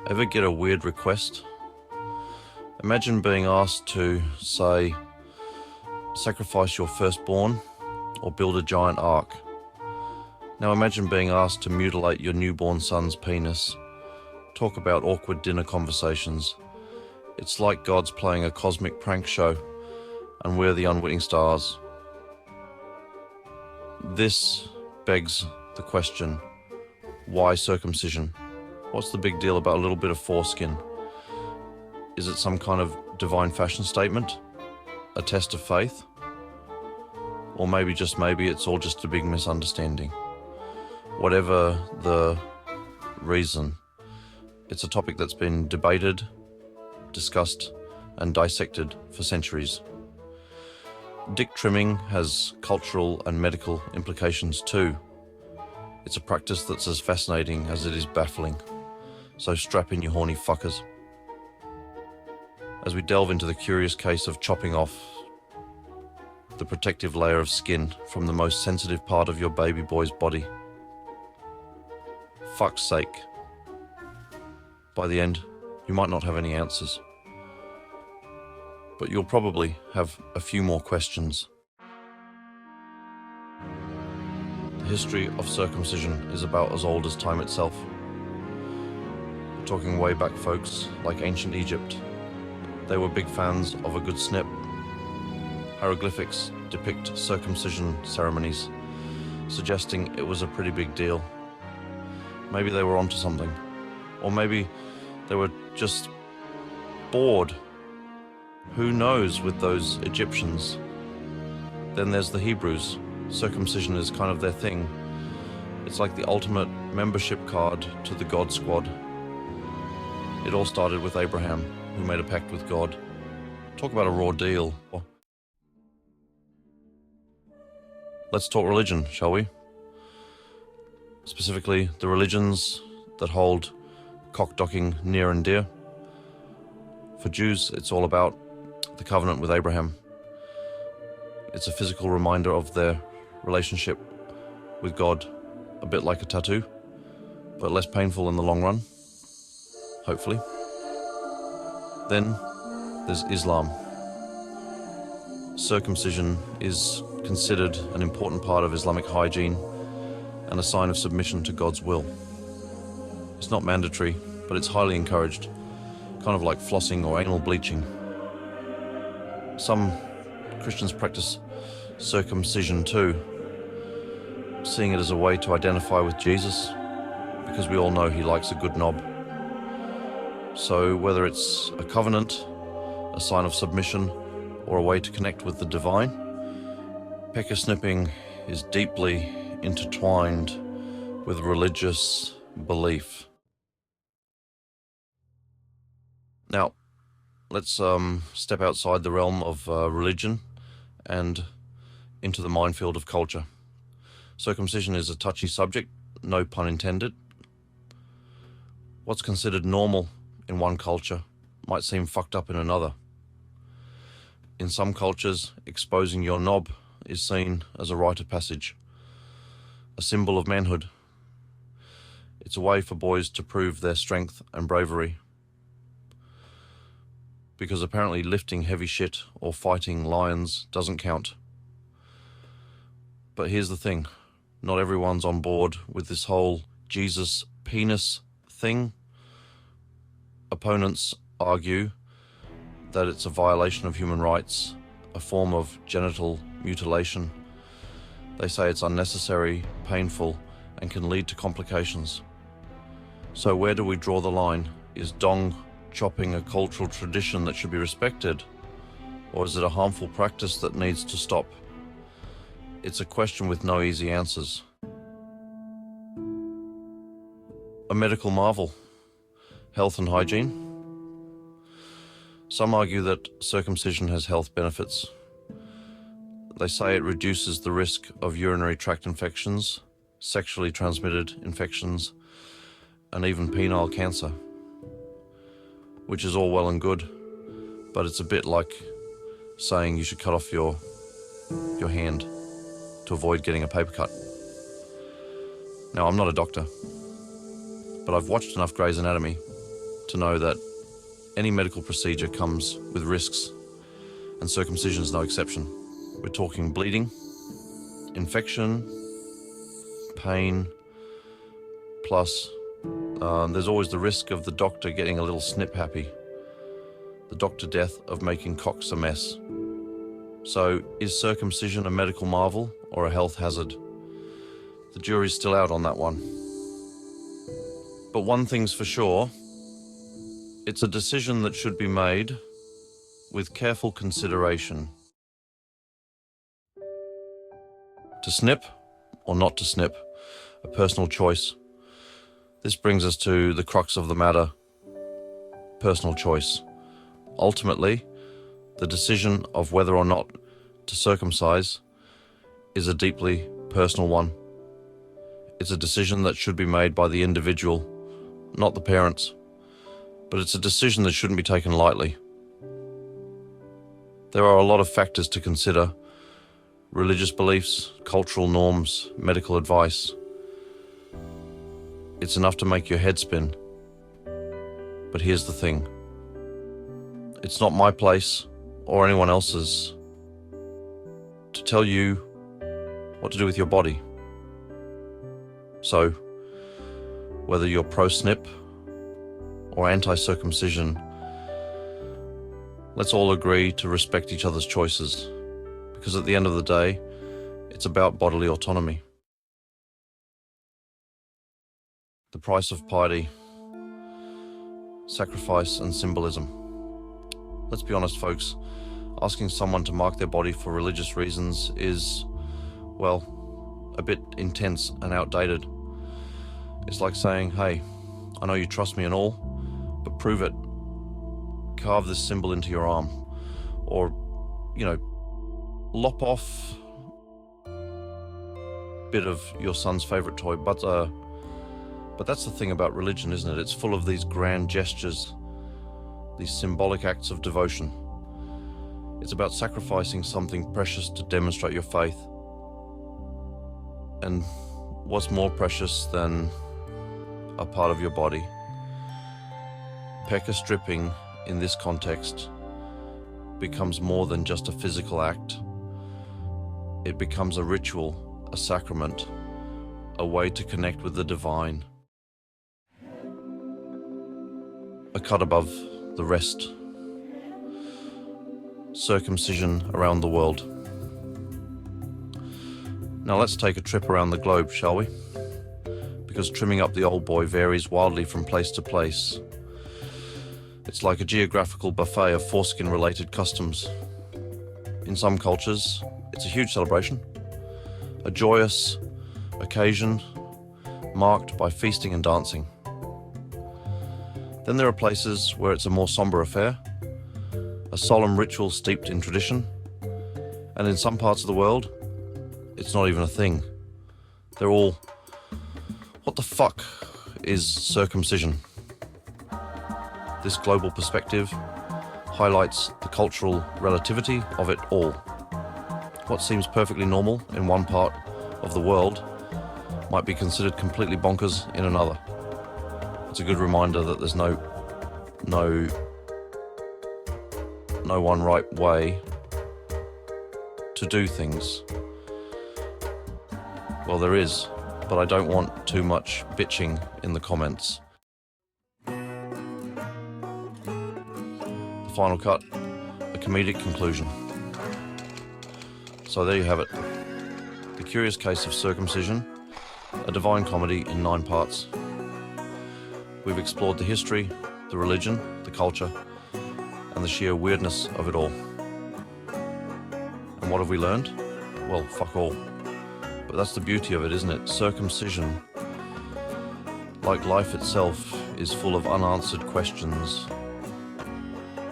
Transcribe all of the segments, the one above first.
Ever get a weird request? Imagine being asked to, say, sacrifice your firstborn or build a giant ark. Now imagine being asked to mutilate your newborn son's penis. Talk about awkward dinner conversations. It's like God's playing a cosmic prank show, and we're the unwitting stars. This begs the question, why circumcision? What's the big deal about a little bit of foreskin? Is it some kind of divine fashion statement? A test of faith? Or maybe, just maybe, it's all just a big misunderstanding. Whatever the reason, it's a topic that's been debated, discussed, and dissected for centuries. Dick trimming has cultural and medical implications too. It's a practice that's as fascinating as it is baffling. So strap in, you horny fuckers. As we delve into the curious case of chopping off the protective layer of skin from the most sensitive part of your baby boy's body. Fuck's sake. By the end, you might not have any answers, but you'll probably have a few more questions. The history of circumcision is about as old as time itself. We're talking way back, folks, like ancient Egypt. They were big fans of a good snip. Hieroglyphics depict circumcision ceremonies, suggesting it was a pretty big deal. Maybe they were onto something, or maybe they were just bored. Who knows with those Egyptians? Then there's the Hebrews. Circumcision is kind of their thing. It's like the ultimate membership card to the God Squad. It all started with Abraham, who made a pact with God. Talk about a raw deal. Let's talk religion, shall we? Specifically, the religions that hold cock-docking near and dear. For Jews, it's all about the covenant with Abraham. It's a physical reminder of their relationship with God, a bit like a tattoo, but less painful in the long run, hopefully. Then there's Islam. Circumcision is considered an important part of Islamic hygiene and a sign of submission to God's will. It's not mandatory, but it's highly encouraged, kind of like flossing or anal bleaching. Some Christians practice circumcision too, seeing it as a way to identify with Jesus, because we all know he likes a good knob. So whether it's a covenant, a sign of submission, or a way to connect with the divine, pecker snipping is deeply intertwined with religious belief. Now, let's step outside the realm of religion and into the minefield of culture. Circumcision is a touchy subject, no pun intended. What's considered normal in one culture might seem fucked up in another. In some cultures, exposing your knob is seen as a rite of passage, a symbol of manhood. It's a way for boys to prove their strength and bravery. Because apparently lifting heavy shit or fighting lions doesn't count. But here's the thing, not everyone's on board with this whole Jesus penis thing. Opponents argue that it's a violation of human rights, a form of genital mutilation. They say it's unnecessary, painful, and can lead to complications. So where do we draw the line? Is dong chopping a cultural tradition that should be respected? Or is it a harmful practice that needs to stop? It's a question with no easy answers. A medical marvel. Health and hygiene. Some argue that circumcision has health benefits. They say it reduces the risk of urinary tract infections, sexually transmitted infections, and even penile cancer. Which is all well and good, but it's a bit like saying you should cut off your hand to avoid getting a paper cut. Now, I'm not a doctor, but I've watched enough Grey's Anatomy to know that any medical procedure comes with risks, and circumcision is no exception. We're talking bleeding, infection, pain, plus there's always the risk of the doctor getting a little snip happy, the doctor death of making Cox a mess. So is circumcision a medical marvel or a health hazard? The jury's still out on that one. But one thing's for sure, it's a decision that should be made with careful consideration. To snip or not to snip, a personal choice. This brings us to the crux of the matter, personal choice. Ultimately, the decision of whether or not to circumcise is a deeply personal one. It's a decision that should be made by the individual, not the parents. But it's a decision that shouldn't be taken lightly. There are a lot of factors to consider: religious beliefs, cultural norms, medical advice. It's enough to make your head spin. But here's the thing. It's not my place or anyone else's to tell you what to do with your body. So, whether you're pro-snip or anti-circumcision, let's all agree to respect each other's choices, because at the end of the day, it's about bodily autonomy. The price of piety, sacrifice and symbolism. Let's be honest, folks, asking someone to mark their body for religious reasons is, well, a bit intense and outdated. It's like saying, hey, I know you trust me and all, but prove it. Carve this symbol into your arm. Or, lop off a bit of your son's favorite toy. But that's the thing about religion, isn't it? It's full of these grand gestures, these symbolic acts of devotion. It's about sacrificing something precious to demonstrate your faith. And what's more precious than a part of your body? Pecker stripping, in this context, becomes more than just a physical act. It becomes a ritual, a sacrament, a way to connect with the divine. A cut above the rest. Circumcision around the world. Now let's take a trip around the globe, shall we? Because trimming up the old boy varies wildly from place to place. It's like a geographical buffet of foreskin-related customs. In some cultures, it's a huge celebration, a joyous occasion marked by feasting and dancing. Then there are places where it's a more somber affair, a solemn ritual steeped in tradition, and in some parts of the world, it's not even a thing. They're all, what the fuck is circumcision? This global perspective highlights the cultural relativity of it all. What seems perfectly normal in one part of the world might be considered completely bonkers in another. It's a good reminder that there's no one right way to do things. Well, there is, but I don't want too much bitching in the comments. The final cut, a comedic conclusion. So there you have it. The Curious Case of Circumcision, a divine comedy in 9 parts. We've explored the history, the religion, the culture, and the sheer weirdness of it all. And what have we learned? Well, fuck all. But that's the beauty of it, isn't it? Circumcision, like life itself, is full of unanswered questions,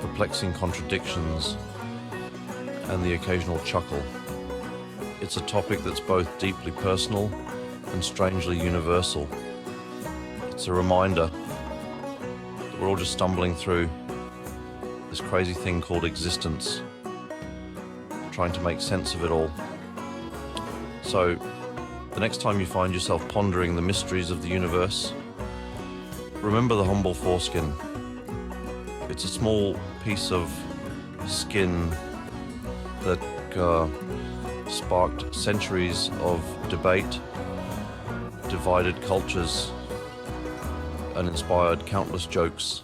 perplexing contradictions, and the occasional chuckle. It's a topic that's both deeply personal and strangely universal. It's a reminder that we're all just stumbling through this crazy thing called existence, trying to make sense of it all. So, the next time you find yourself pondering the mysteries of the universe, remember the humble foreskin. It's a small piece of skin that sparked centuries of debate, divided cultures, and inspired countless jokes